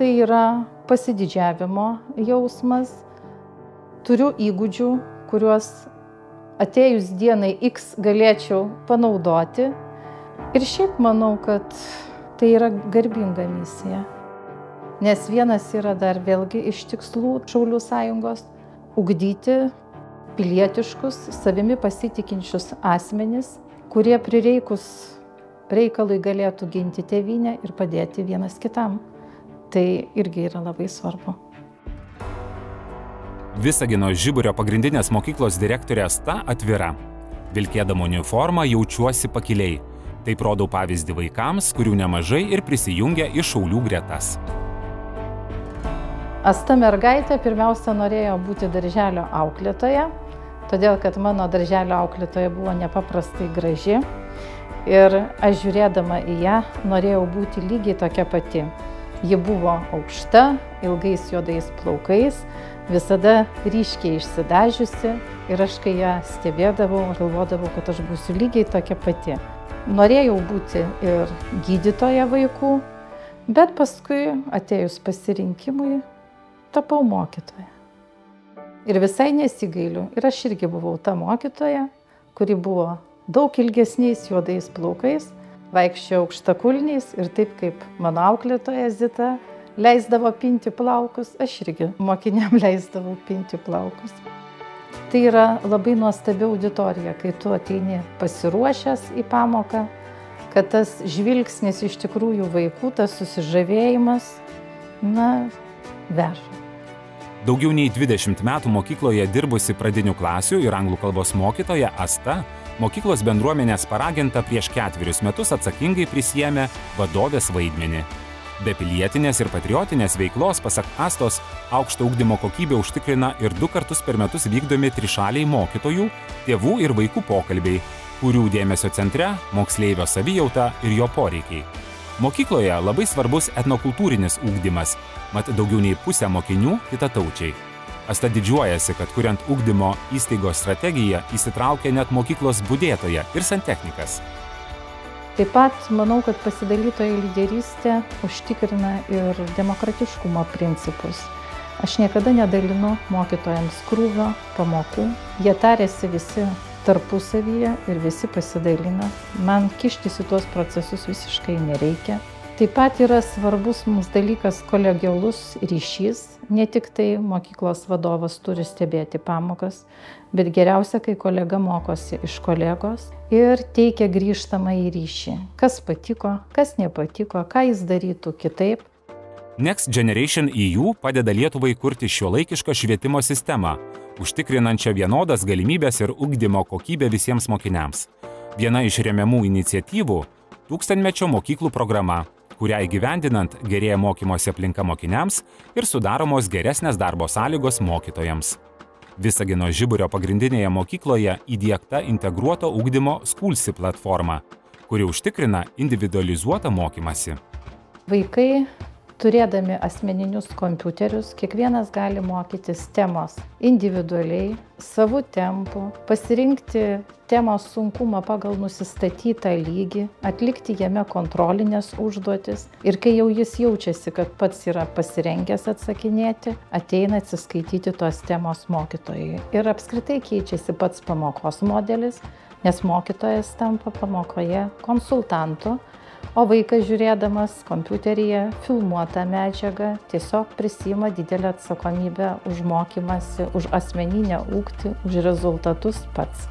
Tai yra pasididžiavimo jausmas. Turiu įgūdžių, kuriuos atėjus dienai X galėčiau panaudoti. Ir šiaip manau, kad tai yra garbinga misija. Nes vienas yra dar vėlgi iš tikslų Šaulių sąjungos – ugdyti pilietiškus, savimi pasitikinčius asmenis, kurie prireikus reikalui galėtų ginti tėvynę ir padėti vienas kitam. Tai irgi yra labai svarbu. Visagino Žiburio pagrindinės mokyklos direktorė Asta atvira. Vilkėdama uniformą jaučiuosi pakiliai. Taip rodau pavyzdį vaikams, kurių nemažai ir prisijungia į Šaulių gretas. Asta mergaitė pirmiausia norėjo būti darželio auklėtoja, todėl kad mano darželio auklėtoja buvo nepaprastai graži. Ir aš žiūrėdama į ją norėjau būti lygiai tokia pati. Ji buvo aukšta, ilgais juodais plaukais, visada ryškiai išsidažiusi ir aš, kai ją stebėdavau, galvodavau, kad aš būsiu lygiai tokia pati. Norėjau būti ir gydytoja vaikų, bet paskui atėjus pasirinkimui tapau mokytoja. Ir visai nesigailiu. Ir aš irgi buvau ta mokytoja, kuri buvo daug ilgesniais juodais plaukais, vaikščiojau aukštakulniais ir taip kaip mano auklėtoja Zita leisdavo pinti plaukus, aš irgi mokiniam leisdavau pinti plaukus. Tai yra labai nuostabi auditorija, kai tu ateini pasiruošęs į pamoką, kad tas žvilgsnis iš tikrųjų vaikų, tas susižavėjimas, veža. Daugiau nei 20 metų mokykloje dirbusi pradinių klasių ir anglų kalbos mokytoja Asta, mokyklos bendruomenės paraginta prieš 4 metus atsakingai prisiėmė vadovės vaidmenį. Be pilietinės ir patriotinės veiklos, pasak Astos, aukštą ugdymo kokybę užtikrina ir 2 kartus per metus vykdomi trišaliai mokytojų, tėvų ir vaikų pokalbiai, kurių dėmesio centre moksleivio savijauta ir jo poreikiai. Mokykloje labai svarbus etnokultūrinis ugdymas, mat daugiau nei pusė mokinių kitataučiai. Asta didžiuojasi, kad kuriant ugdymo įstaigos strategiją įsitraukė net mokyklos budėtoja ir santechnikas. Taip pat manau, kad pasidalytoji lyderystė užtikrina ir demokratiškumo principus. Aš niekada nedalinu mokytojams krūvio, pamokų. Jie tarėsi visi tarpusavyje ir visi pasidalina. Man kištis į tuos procesus visiškai nereikia. Taip pat yra svarbus mums dalykas kolegialus ryšys. Ne tik tai mokyklos vadovas turi stebėti pamokas, bet geriausia, kai kolega mokosi iš kolegos ir teikia grįžtamą į ryšį. Kas patiko, kas nepatiko, ką jis darytų kitaip. Next Generation EU padeda Lietuvai kurti šiuolaikišką švietimo sistemą, užtikrinančią vienodas galimybės ir ugdymo kokybę visiems mokiniams. Viena iš remiamų iniciatyvų – 1000-mečio mokyklų programa, kurią įgyvendinant gerėja mokymosi aplinka mokiniams ir sudaromos geresnės darbo sąlygos mokytojams. Visagino Žiburio pagrindinėje mokykloje įdiegta integruoto ugdymo Schoolsi platforma, kuri užtikrina individualizuotą mokymąsi. Vaikai, turėdami asmeninius kompiuterius, kiekvienas gali mokytis temos individualiai, savo tempu, pasirinkti temos sunkumą pagal nusistatytą lygį, atlikti jame kontrolinės užduotis ir kai jau jis jaučiasi, kad pats yra pasirengęs atsakinėti, ateina atsiskaityti tos temos mokytojai. Ir apskritai keičiasi pats pamokos modelis, nes mokytojas tampa pamokoje konsultantu, o vaikas žiūrėdamas kompiuteryje filmuotą medžiagą tiesiog prisiima didelę atsakomybę už mokymąsi, už asmeninę ugdymą, už rezultatus pats.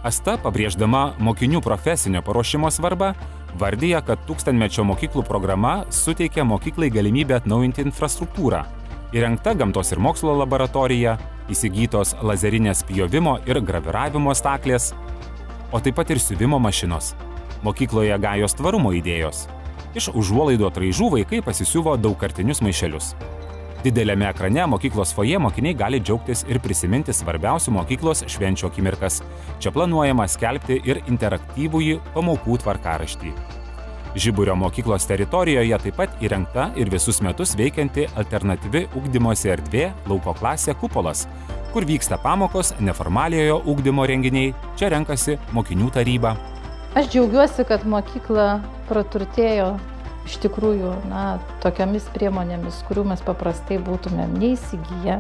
Asta, pabrėždama mokinių profesinio paruošimo svarbą, vardija, kad 1000-mečio mokyklų programa suteikia mokyklai galimybę atnaujinti infrastruktūrą. Įrengta gamtos ir mokslo laboratorija, įsigytos lazerinės pjovimo ir graviravimo staklės, o taip pat ir siuvimo mašinos. Mokykloje gajos tvarumo idėjos. Iš užuolaidų atraižų vaikai pasisiuvo daugkartinius maišelius. Dideliame ekrane mokyklos fojė mokiniai gali džiaugtis ir prisiminti svarbiausių mokyklos švenčių akimirkas. Čia planuojama skelbti ir interaktyvųjį pamokų tvarkaraštį. Žiburio mokyklos teritorijoje taip pat įrengta ir visus metus veikianti alternatyvi ugdymosi erdvė lauko klasė Kupolas, kur vyksta pamokos, neformaliojo ugdymo renginiai, čia renkasi mokinių taryba. Aš džiaugiuosi, kad mokykla praturtėjo iš tikrųjų, tokiamis priemonėmis, kurių mes paprastai būtumėm neįsigiję.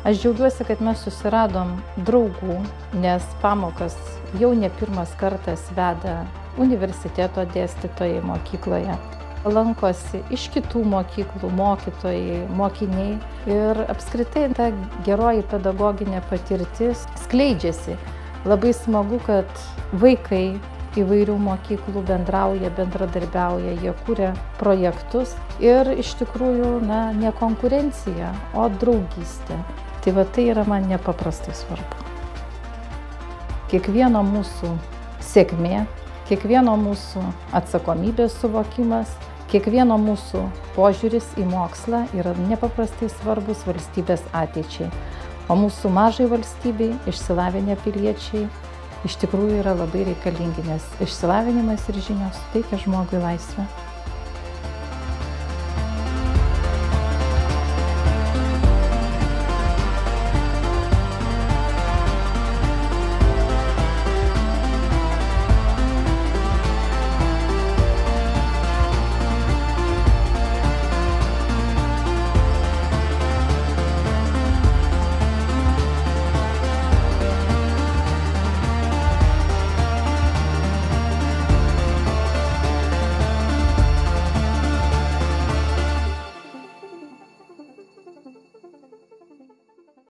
Aš džiaugiuosi, kad mes susiradom draugų, nes pamokas jau ne pirmas kartas veda universiteto dėstytojai mokykloje. Lankosi iš kitų mokyklų mokytojai, mokiniai ir apskritai ta geroji pedagoginė patirtis skleidžiasi. Labai smagu, kad vaikai įvairių mokyklų bendrauja, bendradarbiauja, jie kuria projektus ir iš tikrųjų ne konkurencija, o draugystė. Tai va tai yra man nepaprastai svarbu. Kiekvieno mūsų sėkmė, kiekvieno mūsų atsakomybės suvokimas, kiekvieno mūsų požiūris į mokslą yra nepaprastai svarbus valstybės ateičiai. O mūsų mažai valstybei išsilavinę piliečiai iš tikrųjų yra labai reikalingi, nes išsilavinimas ir žinios suteikia žmogui laisvę.